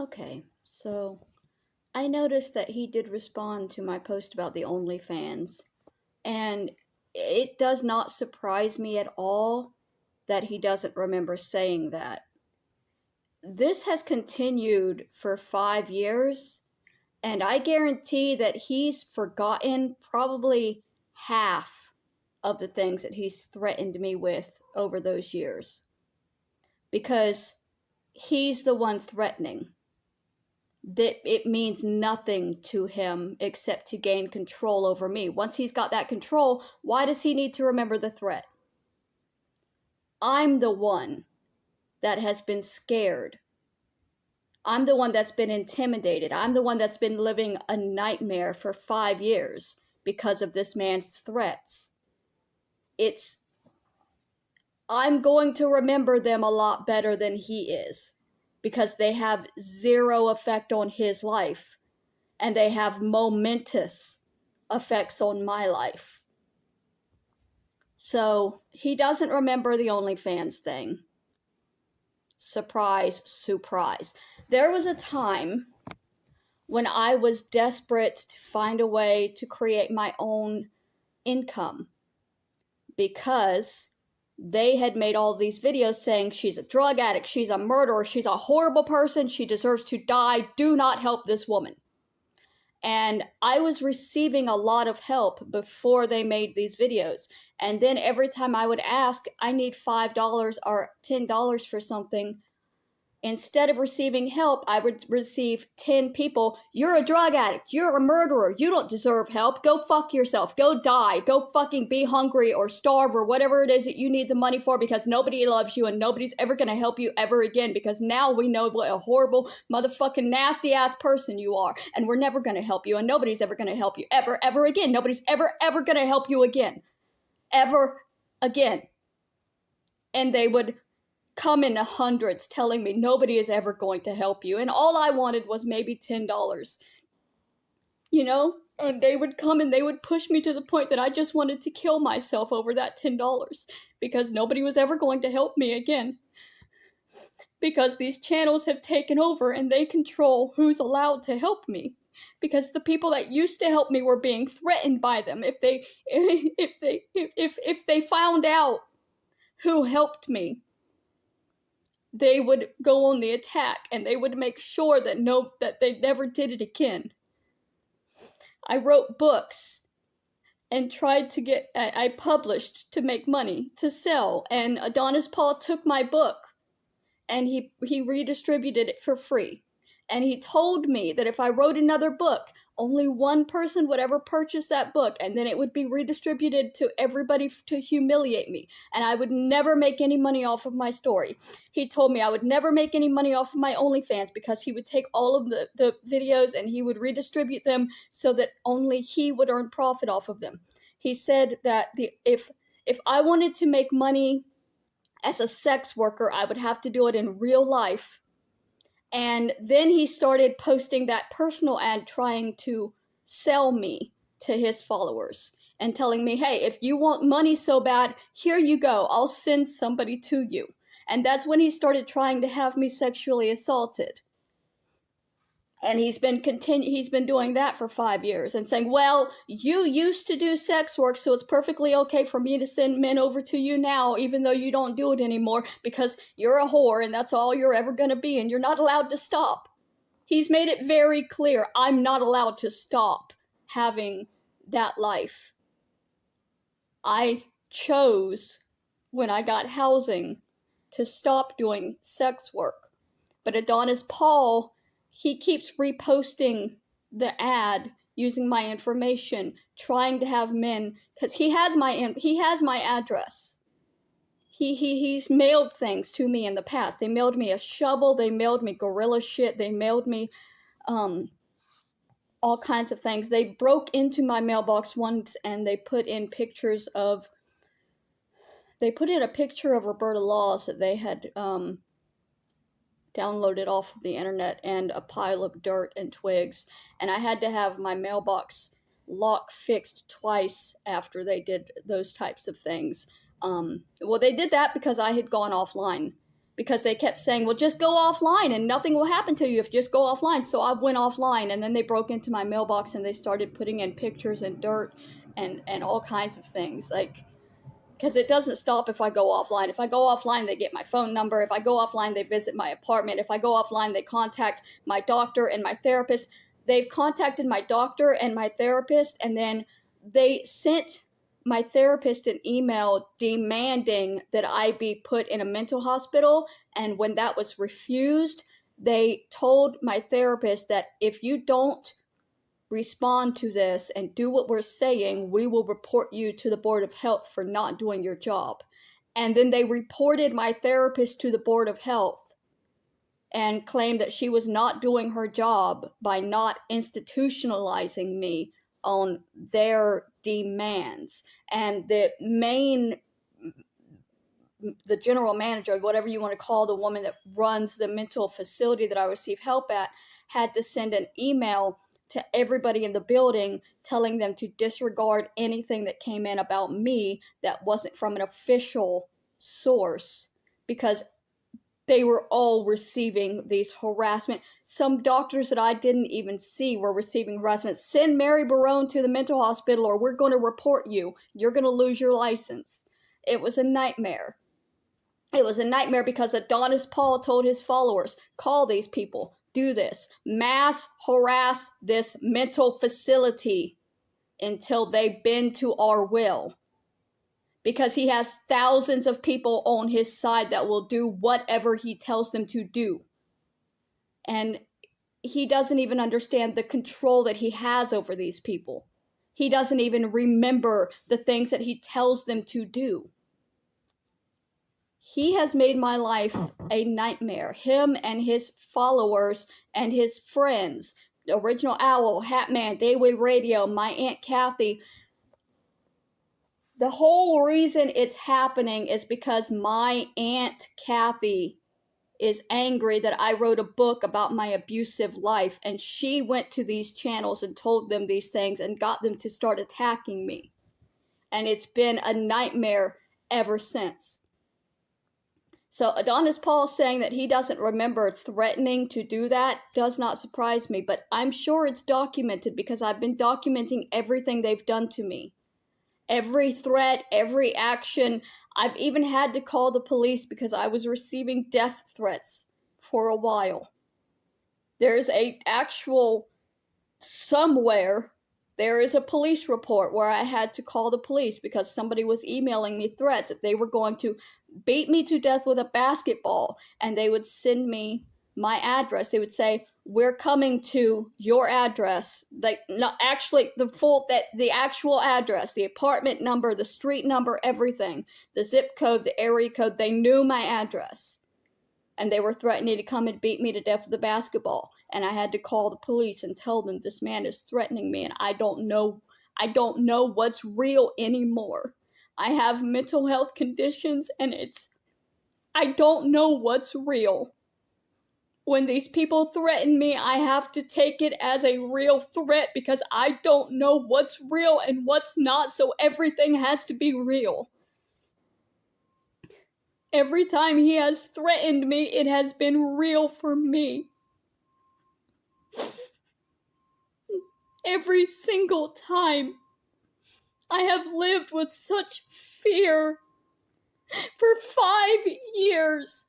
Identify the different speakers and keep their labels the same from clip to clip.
Speaker 1: Okay, so I noticed that he did respond to my post about the OnlyFans, and it does not surprise me at all that he doesn't remember saying that. This has continued for 5 years, and I guarantee that he's forgotten probably half of the things that he's threatened me with over those years because he's the one threatening. That it means nothing to him except to gain control over me. Once he's got that control, why does he need to remember the threat? I'm the one that has been scared. I'm the one that's been intimidated. I'm the one that's been living a nightmare for 5 years because of this man's threats. I'm going to remember them a lot better than he is because they have zero effect on his life and they have momentous effects on my life. So he doesn't remember the OnlyFans thing. Surprise, surprise. There was a time when I was desperate to find a way to create my own income because they had made all these videos saying she's a drug addict, she's a murderer, she's a horrible person, she deserves to die, do not help this woman. And I was receiving a lot of help before they made these videos. And then every time I would ask, I need $5 or $10 for something, instead of receiving help, I would receive 10 people. You're a drug addict. You're a murderer. You don't deserve help. Go fuck yourself. Go die. Go fucking be hungry or starve or whatever it is that you need the money for, because nobody loves you and nobody's ever going to help you ever again, because now we know what a horrible motherfucking nasty ass person you are, and we're never going to help you, and nobody's ever going to help you ever again. Nobody's ever going to help you again. Ever again. And they would come in the hundreds telling me nobody is ever going to help you, and all I wanted was maybe $10, and they would come and they would push me to the point that I just wanted to kill myself over that $10 because nobody was ever going to help me again, because these channels have taken over and they control who's allowed to help me, because the people that used to help me were being threatened by them. If they found out who helped me, they would go on the attack, and they would make sure that they never did it again. I wrote books and I published to make money, to sell, and Adonis Paul took my book and he redistributed it for free. And he told me that if I wrote another book, only one person would ever purchase that book, and then it would be redistributed to everybody to humiliate me, and I would never make any money off of my story. He told me I would never make any money off of my OnlyFans because he would take all of the videos and he would redistribute them so that only he would earn profit off of them. He said that if I wanted to make money as a sex worker, I would have to do it in real life. And then he started posting that personal ad trying to sell me to his followers and telling me, hey, if you want money so bad, here you go. I'll send somebody to you. And that's when he started trying to have me sexually assaulted. And he's been doing that for 5 years and saying, well, you used to do sex work, so it's perfectly okay for me to send men over to you now, even though you don't do it anymore, because you're a whore and that's all you're ever going to be, and you're not allowed to stop. He's made it very clear I'm not allowed to stop having that life. I chose, when I got housing, to stop doing sex work. But Adonis Paul, he keeps reposting the ad using my information, trying to have men, because he has my address. He's mailed things to me in the past. They mailed me a shovel, they mailed me gorilla shit, they mailed me all kinds of things. They broke into my mailbox once and they put in a picture of Roberta Laws that they had downloaded off of the internet, and a pile of dirt and twigs, and I had to have my mailbox lock fixed twice after they did those types of things. Well, they did that because I had gone offline, because they kept saying, well, just go offline and nothing will happen to you if you just go offline. So I went offline, and then they broke into my mailbox and they started putting in pictures and dirt and all kinds of things, like, because it doesn't stop if I go offline. If I go offline, they get my phone number. If I go offline, they visit my apartment. If I go offline, they contact my doctor and my therapist. They've contacted my doctor and my therapist, and then they sent my therapist an email demanding that I be put in a mental hospital. And when that was refused, they told my therapist that if you don't respond to this and do what we're saying, we will report you to the Board of Health for not doing your job. And then they reported my therapist to the Board of Health and claimed that she was not doing her job by not institutionalizing me on their demands. And the general manager, whatever you want to call the woman that runs the mental facility that I receive help at, had to send an email to everybody in the building telling them to disregard anything that came in about me that wasn't from an official source, because they were all receiving these harassment. Some doctors that I didn't even see were receiving harassment. Send Mary Barone to the mental hospital or we're going to report you. You're going to lose your license. It was a nightmare. It was a nightmare because Adonis Paul told his followers, call these people, do this, mass harass this mental facility until they bend to our will. Because he has thousands of people on his side that will do whatever he tells them to do. And he doesn't even understand the control that he has over these people. He doesn't even remember the things that he tells them to do. He has made my life a nightmare. Him and his followers and his friends, the Original Owl, Hatman, Dayway Radio, my Aunt Kathy. The whole reason it's happening is because my Aunt Kathy is angry that I wrote a book about my abusive life, and she went to these channels and told them these things and got them to start attacking me. And it's been a nightmare ever since. So Adonis Paul saying that he doesn't remember threatening to do that does not surprise me, but I'm sure it's documented because I've been documenting everything they've done to me. Every threat, every action. I've even had to call the police because I was receiving death threats for a while. There's somewhere, there is a police report where I had to call the police because somebody was emailing me threats that they were going to beat me to death with a basketball, and they would send me my address. They would say, we're coming to your address. Like, not actually the actual address, the apartment number, the street number, everything, the zip code, the area code. They knew my address, and they were threatening to come and beat me to death with a basketball. And I had to call the police and tell them this man is threatening me, and I don't know what's real anymore. I have mental health conditions, and I don't know what's real. When these people threaten me, I have to take it as a real threat because I don't know what's real and what's not, so everything has to be real. Every time he has threatened me, it has been real for me. Every single time. I have lived with such fear for 5 years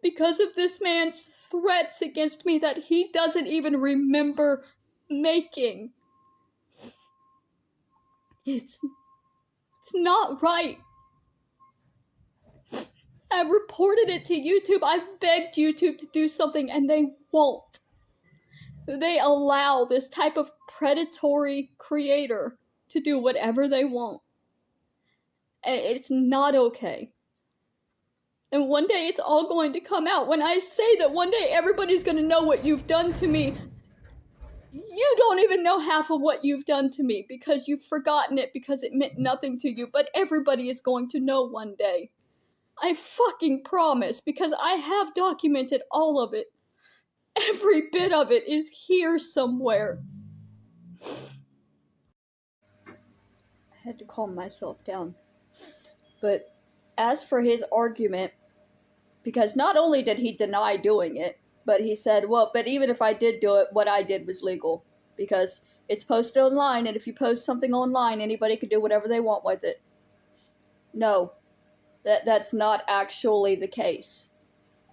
Speaker 1: because of this man's threats against me that he doesn't even remember making. It's not right. I've reported it to YouTube. I've begged YouTube to do something, and they won't. They allow this type of predatory creator to do whatever they want. And it's not okay. And one day it's all going to come out. When I say that one day everybody's going to know what you've done to me, you don't even know half of what you've done to me because you've forgotten it because it meant nothing to you. But everybody is going to know one day. I fucking promise, because I have documented all of it. Every bit of it is here somewhere. I had to calm myself down. But as for his argument Because not only did he deny doing it, but he said, well, but even if I did do it, what I did was legal. Because it's posted online, and if you post something online, anybody can do whatever they want with it. No, that's not actually the case.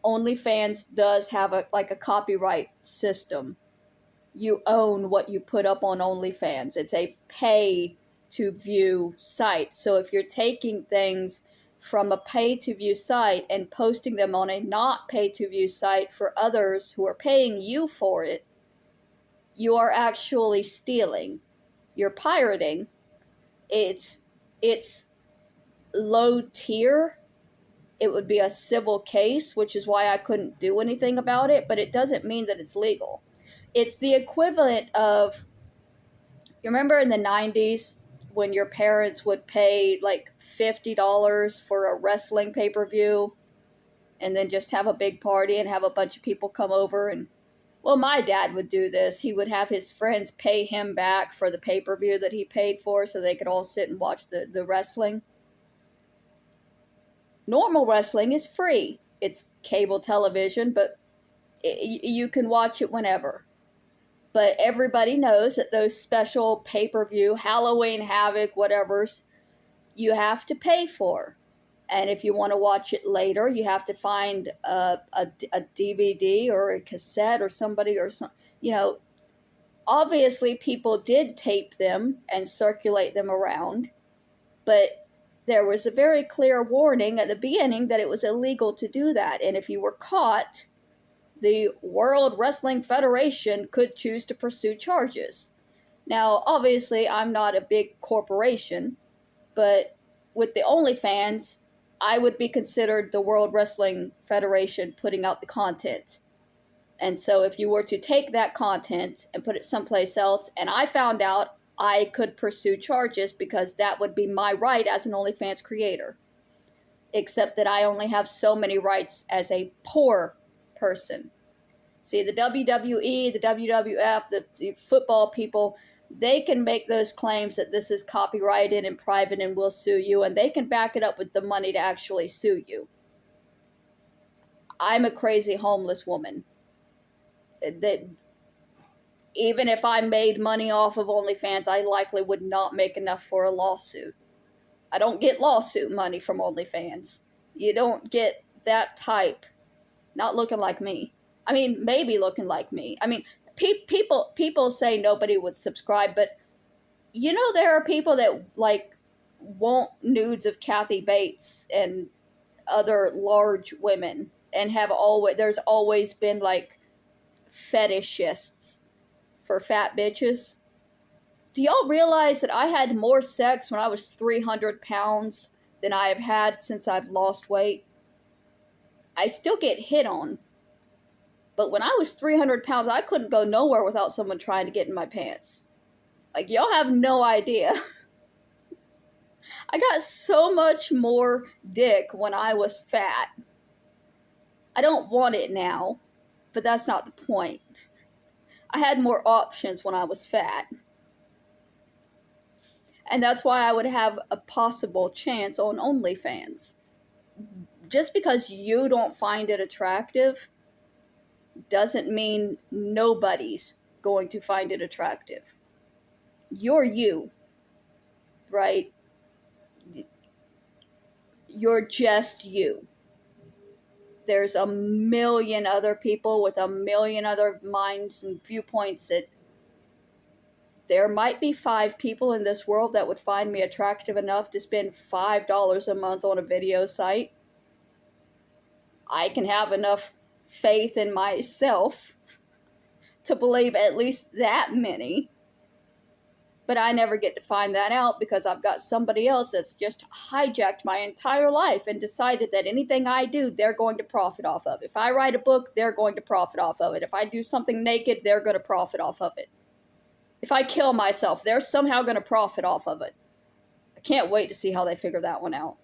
Speaker 1: OnlyFans does have a copyright system. You own what you put up on OnlyFans. It's a pay-to-view site. So if you're taking things from a pay-to-view site and posting them on a not pay-to-view site for others who are paying you for it, you are actually stealing. You're pirating. It's low tier. It would be a civil case, which is why I couldn't do anything about it, but it doesn't mean that it's legal. It's the equivalent of, you remember in the 90s when your parents would pay like $50 for a wrestling pay-per-view and then just have a big party and have a bunch of people come over? And, well, my dad would do this. He would have his friends pay him back for the pay-per-view that he paid for so they could all sit and watch the wrestling. Normal wrestling is free. It's cable television, but you can watch it whenever. But everybody knows that those special pay-per-view, Halloween Havoc, whatever's, you have to pay for. And if you want to watch it later, you have to find a DVD or a cassette or somebody or some, obviously people did tape them and circulate them around, but there was a very clear warning at the beginning that it was illegal to do that. And if you were caught, the World Wrestling Federation could choose to pursue charges. Now, obviously, I'm not a big corporation, but with the OnlyFans, I would be considered the World Wrestling Federation putting out the content. And so if you were to take that content and put it someplace else, and I found out, I could pursue charges because that would be my right as an OnlyFans creator. Except that I only have so many rights as a poor person. See, the WWE, the WWF, the football people, they can make those claims that this is copyrighted and private and will sue you, and they can back it up with the money to actually sue you. I'm a crazy homeless woman. Even if I made money off of OnlyFans, I likely would not make enough for a lawsuit. I don't get lawsuit money from OnlyFans. You don't get that type. Not looking like me. I mean, maybe looking like me. I mean, people say nobody would subscribe, but there are people that want nudes of Kathy Bates and other large women, and there's always been fetishists for fat bitches. Do y'all realize that I had more sex when I was 300 pounds than I have had since I've lost weight? I still get hit on. But when I was 300 pounds, I couldn't go nowhere without someone trying to get in my pants. Y'all have no idea. I got so much more dick when I was fat. I don't want it now, but that's not the point. I had more options when I was fat. And that's why I would have a possible chance on OnlyFans. Just because you don't find it attractive doesn't mean nobody's going to find it attractive. You're you, right? You're just you. There's a million other people with a million other minds and viewpoints that there might be 5 people in this world that would find me attractive enough to spend $5 a month on a video site. I can have enough faith in myself to believe at least that many. But I never get to find that out because I've got somebody else that's just hijacked my entire life and decided that anything I do, they're going to profit off of. If I write a book, they're going to profit off of it. If I do something naked, they're going to profit off of it. If I kill myself, they're somehow going to profit off of it. I can't wait to see how they figure that one out.